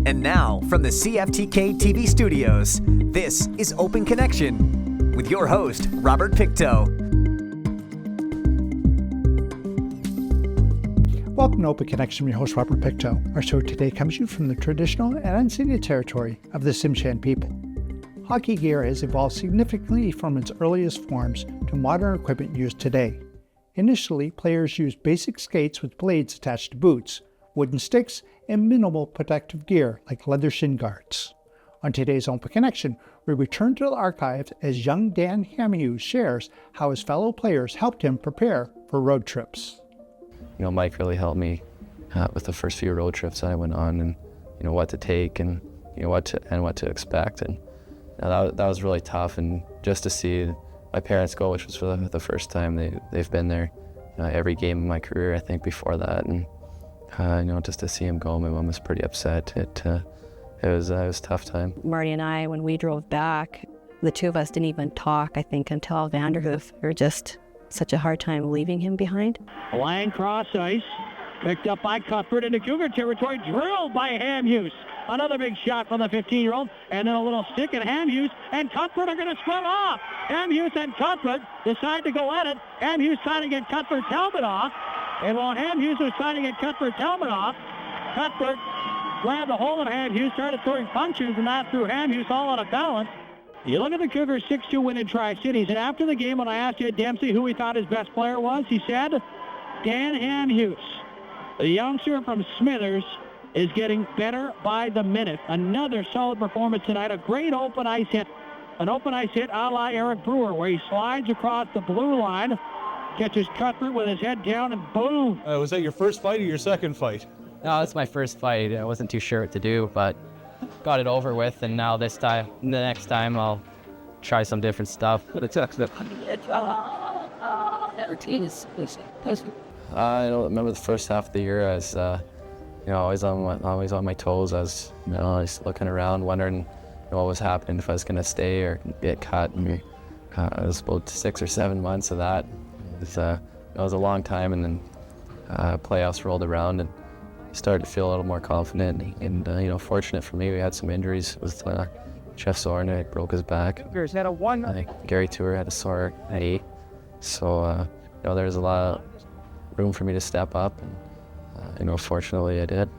And now, from the CFTK-TV studios, this is Open Connection with your host, Robert Pictou. Welcome to Open Connection with your host, Robert Pictou. Our show today comes to you from the traditional and unceded territory of the Tsimshian people. Hockey gear has evolved significantly from its earliest forms to modern equipment used today. Initially, players used basic skates with blades attached to boots, wooden sticks, and minimal protective gear like leather shin guards. On today's Open Connection, we return to the archives as young Dan Hamhuis shares how his fellow players helped him prepare for road trips. Mike really helped me with the first few road trips that I went on, and what to take and what to expect, and that was really tough. And just to see my parents go, which was for the first time they've been there every game of my career, I think, before that, and just to see him go, my mom was pretty upset. It was a tough time. Marty and I, when we drove back, the two of us didn't even talk, I think, until Vanderhoof. We were just such a hard time leaving him behind. Line cross ice, picked up by Cuthbert into Cougar territory, drilled by Hamhuis. Another big shot from the 15-year-old, and then a little stick, and Hamhuis and Cuthbert are going to square off. Hamhuis and Cuthbert decide to go at it. Hamhuis trying to get Cuthbert's helmet off, and while Hamhuis was trying to get Cuthbert's helmet off, Cuthbert grabbed a hold of Hamhuis, started throwing punches, and that threw Hamhuis all out of balance. You look at the Cougars' 6-2 win in Tri-Cities, and after the game, when I asked Ed Dempsey who he thought his best player was, he said, Dan Hamhuis. The youngster from Smithers is getting better by the minute. Another solid performance tonight, a great open ice hit. An open ice hit a la Eric Brewer, where he slides across the blue line, catches Cuthbert with his head down, and boom. Was that your first fight or your second fight? No, it's my first fight. I wasn't too sure what to do, but got it over with, and now the next time I'll try some different stuff. I don't remember the first half of the year. I was, always on my toes. I was, always looking around, wondering, what was happening, if I was going to stay or get cut. And it was about 6 or 7 months of that. It was a long time, and then playoffs rolled around, and started to feel a little more confident. And fortunate for me, we had some injuries with Jeff Zornick broke his back. Gary Tour had a sore knee, so there was a lot of room for me to step up, and fortunately I did.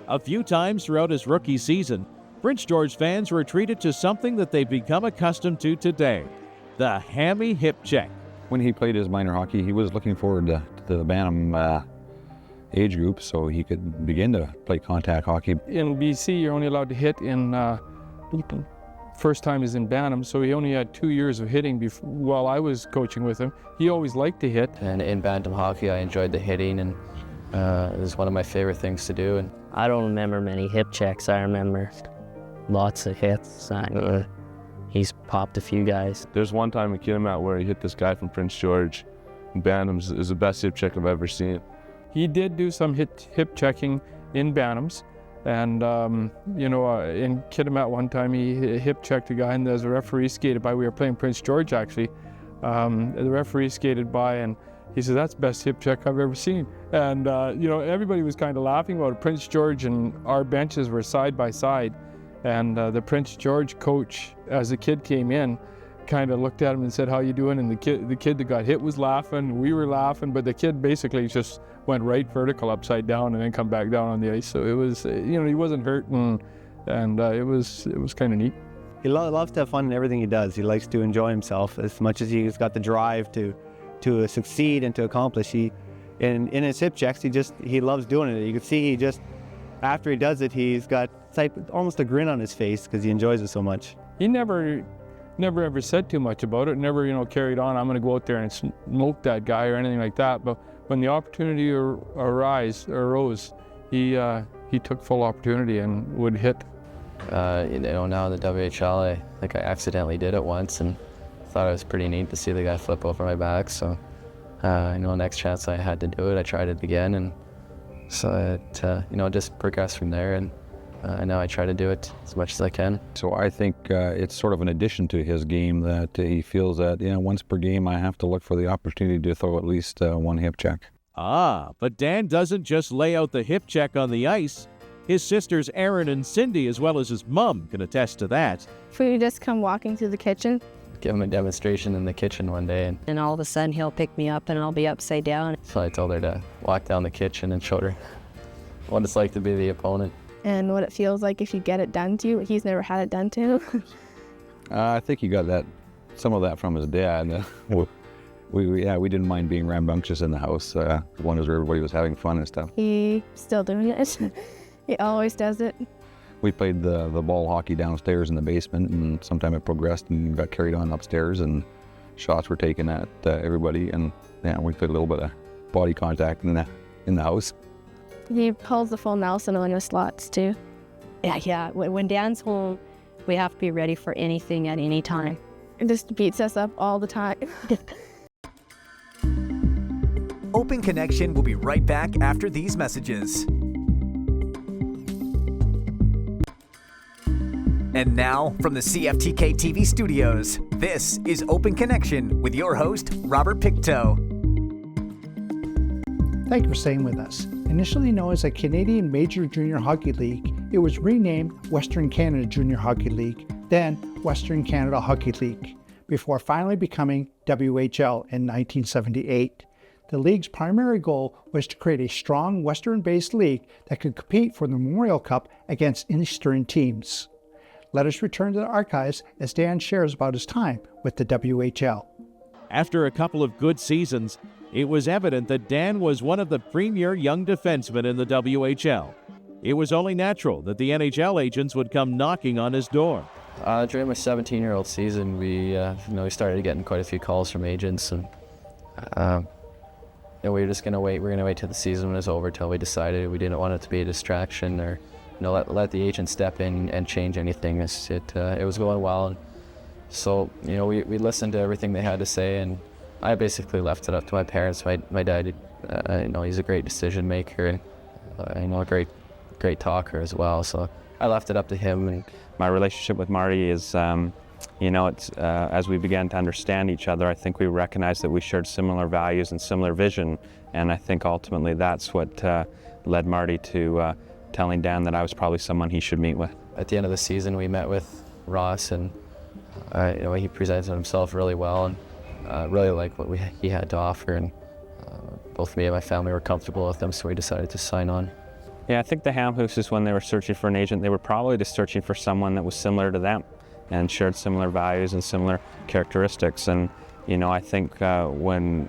A few times throughout his rookie season, Prince George fans were treated to something that they've become accustomed to today, the hammy hip check. When he played his minor hockey, he was looking forward to the Bantam age group, so he could begin to play contact hockey. In BC, you're only allowed to hit in first time is in Bantam, so he only had 2 years of hitting while I was coaching with him. He always liked to hit. And in Bantam hockey, I enjoyed the hitting, and it was one of my favorite things to do. And I don't remember many hip checks. I remember lots of hits. He's popped a few guys. There's one time in Kitimat where he hit this guy from Prince George. Bantams is the best hip check I've ever seen. He did do some hip checking in Bantams. And, in Kitimat one time he hip checked a guy, and as a referee skated by, we were playing Prince George actually. The referee skated by, and he said, "That's the best hip check I've ever seen." And, everybody was kind of laughing about it. Prince George and our benches were side by side. And the Prince George coach, as the kid came in, kind of looked at him and said, "How you doing?" And the kid that got hit was laughing, we were laughing, but the kid basically just went right vertical upside down and then come back down on the ice. So it was, he wasn't hurt, and it was kind of neat. He loves to have fun in everything he does. He likes to enjoy himself as much as he's got the drive to succeed and to accomplish. In his hip checks, he loves doing it. You can see after he does it, he's got almost a grin on his face because he enjoys it so much. He never ever said too much about it. Never, carried on, I'm going to go out there and smoke that guy or anything like that. But when the opportunity arose, he took full opportunity and would hit. Now in the WHL, I think I accidentally did it once, and thought it was pretty neat to see the guy flip over my back. So, next chance I had to do it, I tried it again, and so it, just progressed from there. And now I try to do it as much as I can. So I think it's sort of an addition to his game that he feels that, once per game I have to look for the opportunity to throw at least one hip check. But Dan doesn't just lay out the hip check on the ice. His sisters Erin and Cindy, as well as his mom, can attest to that. If we just come walking through the kitchen. Give him a demonstration in the kitchen one day. And all of a sudden he'll pick me up and I'll be upside down. So I told her to walk down the kitchen and showed her what it's like to be the opponent. And what it feels like if you get it done to you. He's never had it done to him. I think he got some of that from his dad. We didn't mind being rambunctious in the house. One is where everybody was having fun and stuff. He's still doing it. He always does it. We played the ball hockey downstairs in the basement, and sometime it progressed and got carried on upstairs, and shots were taken at everybody, and we played a little bit of body contact in the house. He pulls the full Nelson on his slots too. Yeah. When Dan's home, we have to be ready for anything at any time. It just beats us up all the time. Open Connection will be right back after these messages. And now, from the CFTK-TV studios, this is Open Connection with your host, Robert Pictou. Thank you for staying with us. Initially known as the Canadian Major Junior Hockey League, it was renamed Western Canada Junior Hockey League, then Western Canada Hockey League, before finally becoming WHL in 1978. The league's primary goal was to create a strong Western-based league that could compete for the Memorial Cup against Eastern teams. Let us return to the archives as Dan shares about his time with the WHL. After a couple of good seasons, it was evident that Dan was one of the premier young defensemen in the WHL. It was only natural that the NHL agents would come knocking on his door. During my 17-year-old season, we started getting quite a few calls from agents, and we were just going to wait. We're going to wait till the season was over till we decided we didn't want it to be a distraction or let the agent step in and change anything. It was going well, and so we listened to everything they had to say, and I basically left it up to my parents. My dad, he's a great decision maker, and a great talker as well. So I left it up to him. And my relationship with Marty is, it's as we began to understand each other, I think we recognized that we shared similar values and similar vision, and I think ultimately that's what led Marty to telling Dan that I was probably someone he should meet with. At the end of the season, we met with Ross, and he presented himself really well, and really liked what he had to offer, and both me and my family were comfortable with him, so we decided to sign on. Yeah, I think the Hamhuis, when they were searching for an agent, they were probably just searching for someone that was similar to them and shared similar values and similar characteristics. And I think when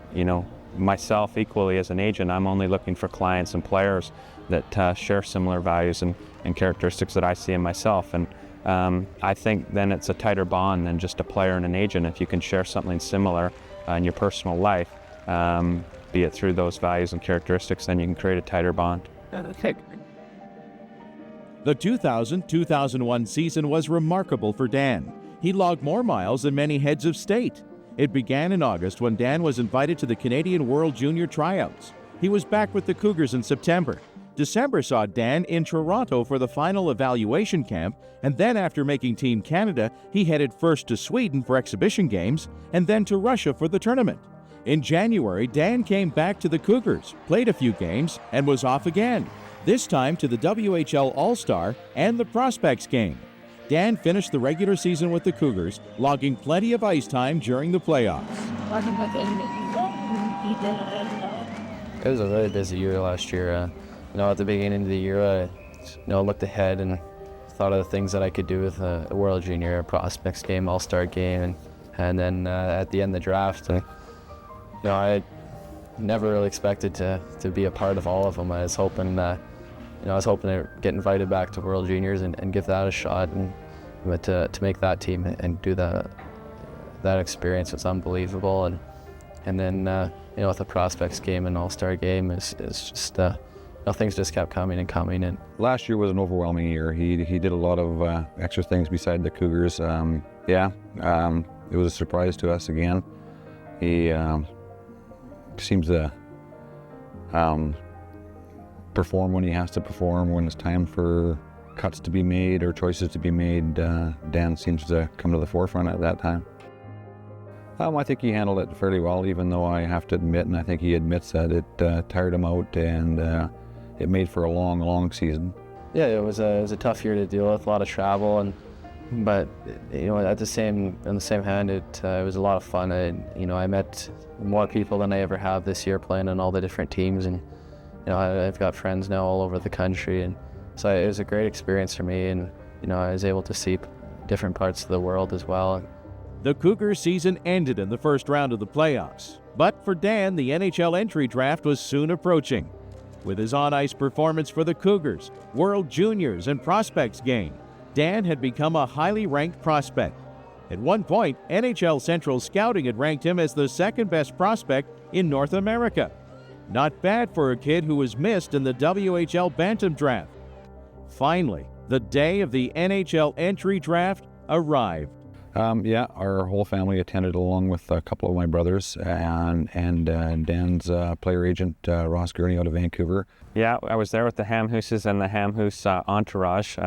myself equally as an agent, I'm only looking for clients and players that share similar values and characteristics that I see in myself. And I think then it's a tighter bond than just a player and an agent. If you can share something similar in your personal life, be it through those values and characteristics, then you can create a tighter bond. The 2000-2001 season was remarkable for Dan. He logged more miles than many heads of state. It began in August when Dan was invited to the Canadian World Junior Tryouts. He was back with the Cougars in September. December saw Dan in Toronto for the final evaluation camp, and then after making Team Canada, he headed first to Sweden for exhibition games and then to Russia for the tournament. In January, Dan came back to the Cougars, played a few games, and was off again, this time to the WHL All-Star and the Prospects game. Dan finished the regular season with the Cougars, logging plenty of ice time during the playoffs. It was a really busy year last year. At the beginning of the year, I looked ahead and thought of the things that I could do with a World Junior, Prospects game, All-Star game, and then at the end of the draft, I never really expected to be a part of all of them. I was hoping to get invited back to World Juniors and give that a shot, but to make that team and do that experience was unbelievable. And then with the Prospects game and All-Star game, is just things just kept coming and coming. And last year was an overwhelming year. He did a lot of extra things beside the Cougars. It was a surprise to us again. He seems to perform when he has to perform. When it's time for cuts to be made or choices to be made, Dan seems to come to the forefront at that time. I think he handled it fairly well, even though I have to admit, and I think he admits that it tired him out, and it made for a long, long season. Yeah, it was a tough year to deal with, a lot of travel, but at the same hand, it was a lot of fun. I met more people than I ever have this year playing on all the different teams, and I've got friends now all over the country, and so it was a great experience for me, and I was able to see different parts of the world as well. The Cougars' season ended in the first round of the playoffs, but for Dan, the NHL entry draft was soon approaching. With his on-ice performance for the Cougars, World Juniors, and Prospects game, Dan had become a highly ranked prospect. At one point, NHL Central Scouting had ranked him as the second-best prospect in North America. Not bad for a kid who was missed in the WHL Bantam draft. Finally, the day of the NHL entry draft arrived. Our whole family attended along with a couple of my brothers and Dan's player agent, Ross Gurney out of Vancouver. Yeah, I was there with the Hamhuises and the Hamhuis entourage.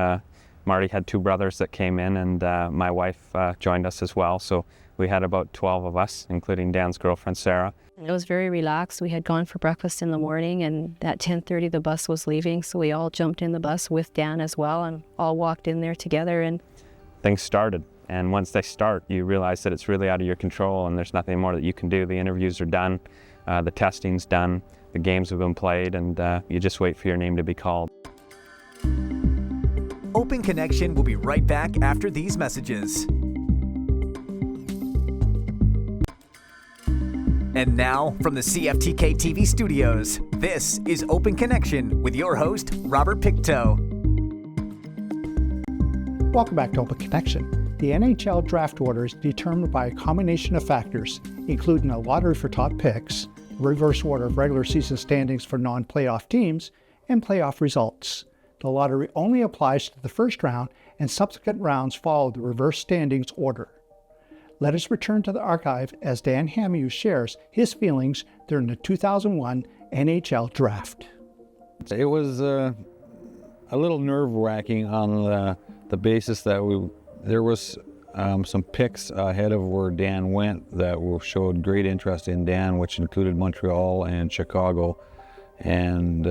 Marty had two brothers that came in, and my wife joined us as well. So we had about 12 of us, including Dan's girlfriend, Sarah. It was very relaxed. We had gone for breakfast in the morning, and at 10:30 the bus was leaving, so we all jumped in the bus with Dan as well and all walked in there together. And things started. And once they start, you realize that it's really out of your control and there's nothing more that you can do. The interviews are done, the testing's done, the games have been played, and you just wait for your name to be called. Open Connection will be right back after these messages. And now, from the CFTK-TV studios, this is Open Connection with your host, Robert Pictou. Welcome back to Open Connection. The NHL draft order is determined by a combination of factors, including a lottery for top picks, a reverse order of regular season standings for non-playoff teams, and playoff results. The lottery only applies to the first round, and subsequent rounds follow the reverse standings order. Let us return to the archive as Dan Hamhuis shares his feelings during the 2001 NHL draft. It was a little nerve-wracking on the basis that there was some picks ahead of where Dan went that showed great interest in Dan, which included Montreal and Chicago, and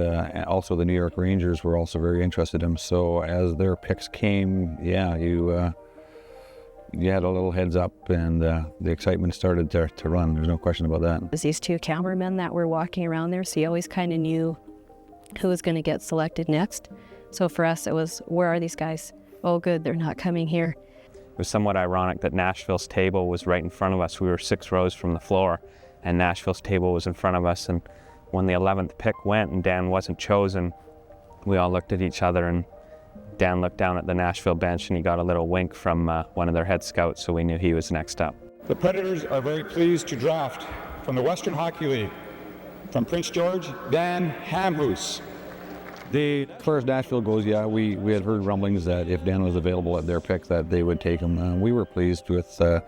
also the New York Rangers were also very interested in him. So as their picks came, you had a little heads up, and the excitement started to run. There's no question about that. It was these two cameramen that were walking around there, so you always kind of knew who was going to get selected next. So for us, it was, where are these guys? Oh, good, they're not coming here. It was somewhat ironic that Nashville's table was right in front of us. We were 6 rows from the floor, and Nashville's table was in front of us. And when the 11th pick went and Dan wasn't chosen, we all looked at each other, and Dan looked down at the Nashville bench and he got a little wink from one of their head scouts, so we knew he was next up. The Predators are very pleased to draft from the Western Hockey League, from Prince George, Dan Hamhuis. As far as Nashville goes, we had heard rumblings that if Dan was available at their pick, that they would take him. We were pleased with them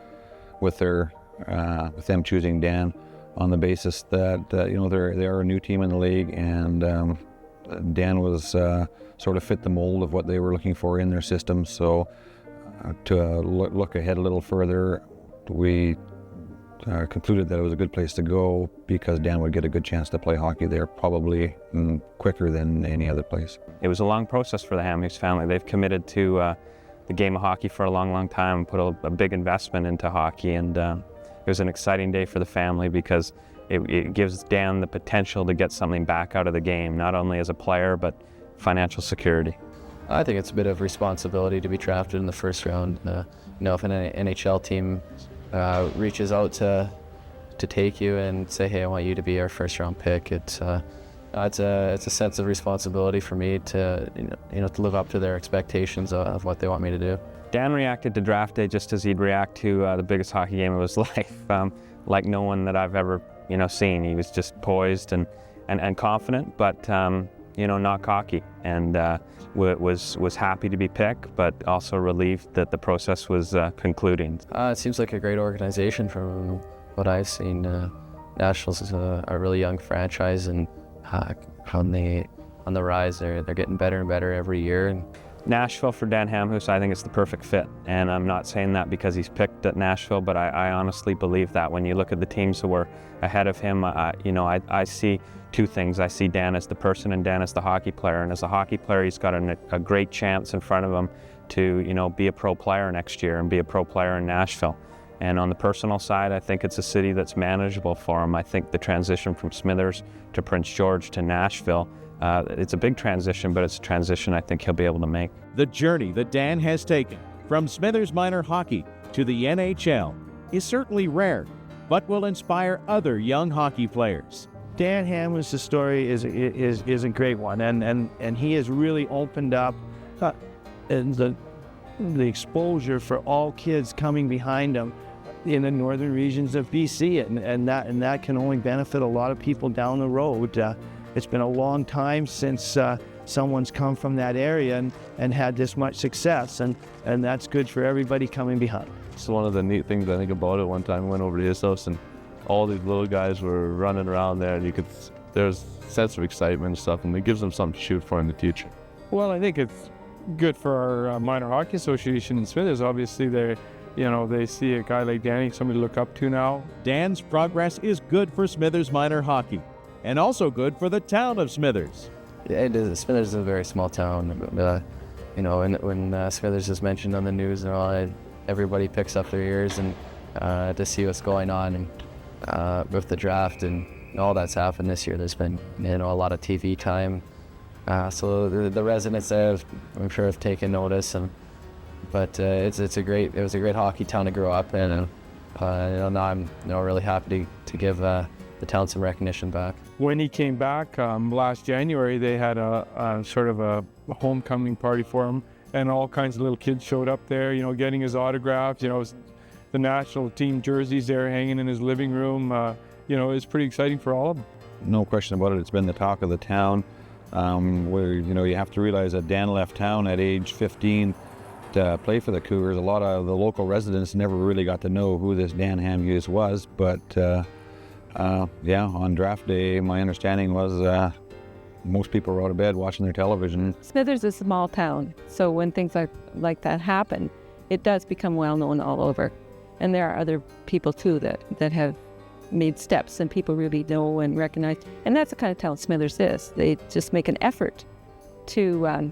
choosing Dan on the basis that they are a new team in the league, and Dan was sort of fit the mold of what they were looking for in their system. So to look ahead a little further, we concluded that it was a good place to go because Dan would get a good chance to play hockey there, probably quicker than any other place. It was a long process for the Hamhuis family. They've committed to the game of hockey for a long, long time and put a big investment into hockey, and it was an exciting day for the family because it gives Dan the potential to get something back out of the game, not only as a player, but financial security. I think it's a bit of responsibility to be drafted in the first round. If an NHL team reaches out to take you and say, hey, I want you to be our first round pick, it's a sense of responsibility for me to to live up to their expectations of what they want me to do. Dan reacted to draft day just as he'd react to the biggest hockey game of his life, like no one that I've ever seen. He was just poised and confident, but not cocky, and was happy to be picked, but also relieved that the process was concluding. It seems like a great organization from what I've seen. Nationals is a really young franchise, and on the rise. They're getting better and better every year, and Nashville for Dan Hamhuis, I think it's the perfect fit. And I'm not saying that because he's picked at Nashville, but I honestly believe that. When you look at the teams who were ahead of him, I see two things. I see Dan as the person and Dan as the hockey player. And as a hockey player, he's got a great chance in front of him to, be a pro player next year and be a pro player in Nashville. And on the personal side, I think it's a city that's manageable for him. I think the transition from Smithers to Prince George to Nashville, it's a big transition, but it's a transition I think he'll be able to make. The journey that Dan has taken from Smithers minor hockey to the NHL is certainly rare, but will inspire other young hockey players. Dan Hamhuis' story is a great one, and he has really opened up the exposure for all kids coming behind him in the northern regions of BC, and that can only benefit a lot of people down the road. It's been a long time since someone's come from that area and had this much success, and that's good for everybody coming behind. It's one of the neat things I think about it. One time I went over to his house and all these little guys were running around there, and there's a sense of excitement and stuff, and it gives them something to shoot for in the future. Well, I think it's good for our minor hockey association in Smithers. Obviously, they see a guy like Danny, somebody to look up to now. Dan's progress is good for Smithers minor hockey, and also good for the town of Smithers. Yeah, it is. Smithers is a very small town. When Smithers is mentioned on the news and all, everybody picks up their ears and to see what's going on and with the draft and all that's happened this year. There's been a lot of TV time, so the residents there, I'm sure, have taken notice. But it was a great hockey town to grow up in, and now I'm really happy to give the town some recognition back. When he came back last January, they had a sort of a homecoming party for him, and all kinds of little kids showed up there, getting his autographs. The national team jerseys there hanging in his living room. It's pretty exciting for all of them. No question about it. It's been the talk of the town. Where you have to realize that Dan left town at age 15 to play for the Cougars. A lot of the local residents never really got to know who this Dan Hamhuis was, but on draft day, my understanding was most people were out of bed watching their television. Smithers is a small town, so when things like that happen, it does become well known all over. And there are other people too that have made steps and people really know and recognize. And that's the kind of town Smithers is. They just make an effort to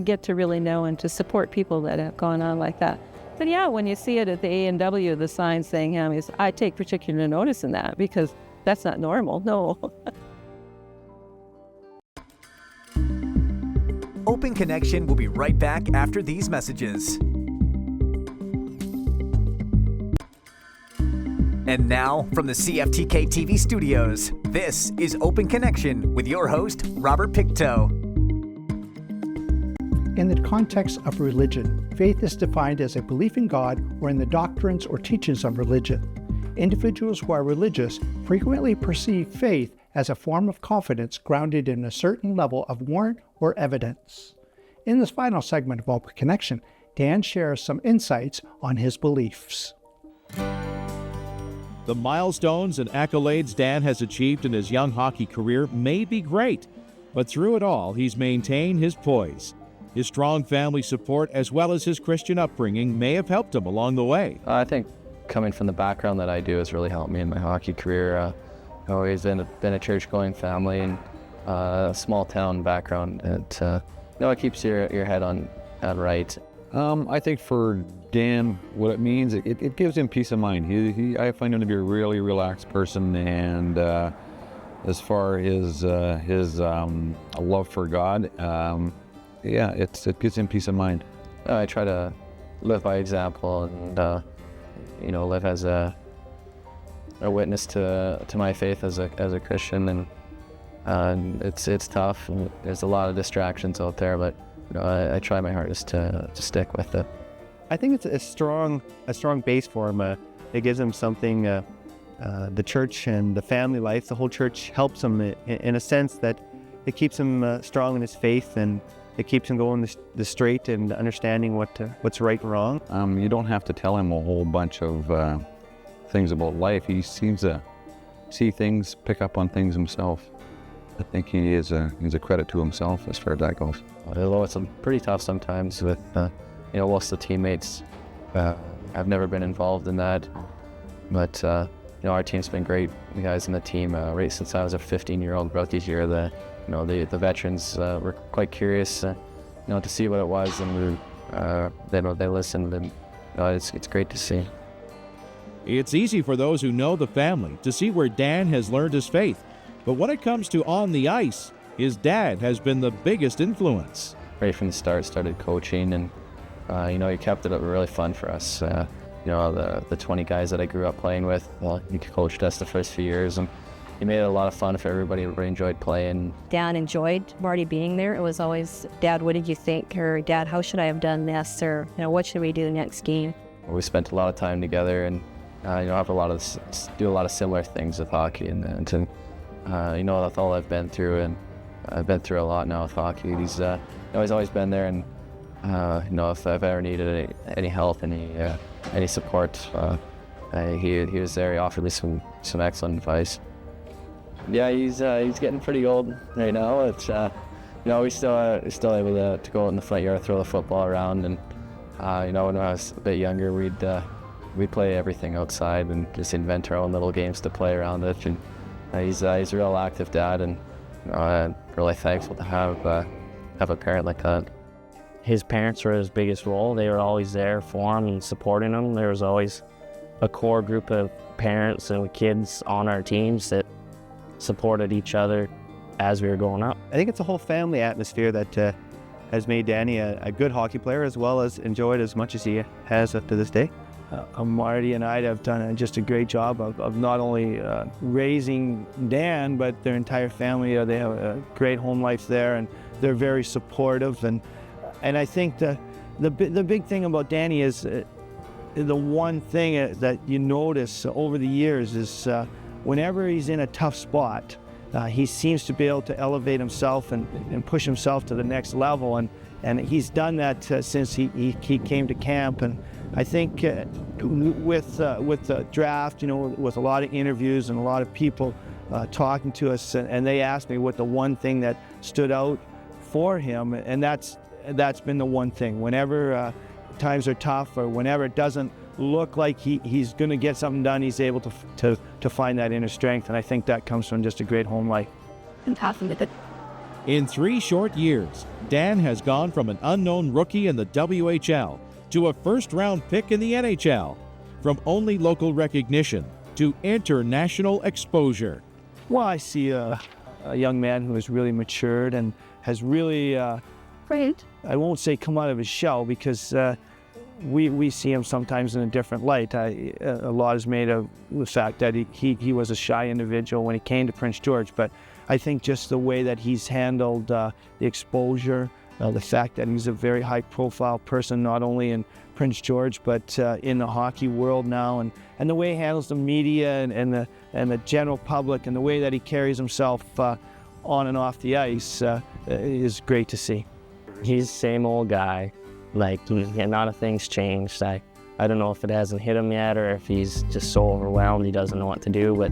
get to really know and to support people that have gone on like that. But yeah, when you see it at the A&W, the sign saying Hamhuis, I take particular notice in that because that's not normal, no. Open Connection will be right back after these messages. And now, from the CFTK-TV studios, this is Open Connection with your host, Robert Pictou. In the context of religion, faith is defined as a belief in God or in the doctrines or teachings of religion. Individuals who are religious frequently perceive faith as a form of confidence grounded in a certain level of warrant or evidence. In this final segment of Open Connection, Dan shares some insights on his beliefs. The milestones and accolades Dan has achieved in his young hockey career may be great, but through it all, he's maintained his poise. His strong family support as well as his Christian upbringing may have helped him along the way. I think coming from the background that I do has really helped me in my hockey career. Always been a church-going family and a small town background. It keeps your head on right. I think for Dan, what it means, it gives him peace of mind. I find him to be a really relaxed person, and as far as his love for God, it gives him peace of mind. I try to live by example and live as a witness to my faith as a Christian, and it's tough. And there's a lot of distractions out there, but I try my hardest to stick with it. I think it's a strong base for him. It gives him something. The church and the family life, the whole church helps him in a sense that it keeps him strong in his faith, and it keeps him going the straight and understanding what's right and wrong. You don't have to tell him a whole bunch of things about life. He seems to see things, pick up on things himself. I think he's a credit to himself as far as that goes. Although it's pretty tough sometimes with, most of the teammates. I've never been involved in that, but our team's been great. The guys in the team, right since I was a 15-year-old rookie here, the veterans were quite curious, to see what it was, and they listened, and it's great to see. It's easy for those who know the family to see where Dan has learned his faith, but when it comes to on the ice, his dad has been the biggest influence. Right from the start, started coaching, and he kept it really fun for us. The 20 guys that I grew up playing with, he coached us the first few years, and he made it a lot of fun for everybody. Everybody enjoyed playing. Dan enjoyed Marty being there. It was always, Dad, what did you think? Or Dad, how should I have done this? Or, what should we do next game? We spent a lot of time together, and have do a lot of similar things with hockey, and that's all I've been through, and I've been through a lot now with hockey. He's always been there, and if I've ever needed any help, any support, he was there. He offered me some excellent advice. Yeah, he's getting pretty old right now. It's he's still able to go out in the front yard, throw the football around, and when I was a bit younger, we'd play everything outside and just invent our own little games to play around it. And he's a real active dad, and I'm really thankful to have a parent like that. His parents were his biggest role. They were always there for him and supporting him. There was always a core group of parents and kids on our teams that supported each other as we were growing up. I think it's a whole family atmosphere that has made Danny a good hockey player, as well as enjoyed as much as he has up to this day. Marty and I have done just a great job of not only raising Dan, but their entire family. They have a great home life there, and they're very supportive. And I think the big thing about Danny is the one thing that you notice over the years is whenever he's in a tough spot, he seems to be able to elevate himself and push himself to the next level. And he's done that since he came to camp. And I think with the draft, with a lot of interviews and a lot of people talking to us, and they asked me what the one thing that stood out for him, and that's been the one thing. Whenever times are tough, or whenever it doesn't look like he's going to get something done, he's able to find that inner strength, and I think that comes from just a great home life. In 3 short years, Dan has gone from an unknown rookie in the WHL to a first-round pick in the NHL, from only local recognition to international exposure. Well, I see a young man who has really matured and has really, I won't say come out of his shell, because we see him sometimes in a different light. A lot is made of the fact that he was a shy individual when he came to Prince George, but I think just the way that he's handled the exposure, the fact that he's a very high-profile person, not only in Prince George, but in the hockey world now, and the way he handles the media and the general public, and the way that he carries himself on and off the ice is great to see. He's the same old guy. Not a thing's changed. I don't know if it hasn't hit him yet, or if he's just so overwhelmed he doesn't know what to do, but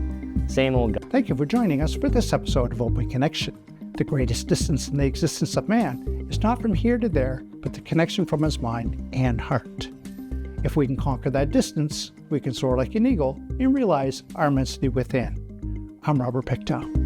same old guy. Thank you for joining us for this episode of Open Connection. The greatest distance in the existence of man is not from here to there, but the connection from his mind and heart. If we can conquer that distance, we can soar like an eagle and realize our immensity within. I'm Robert Pictou.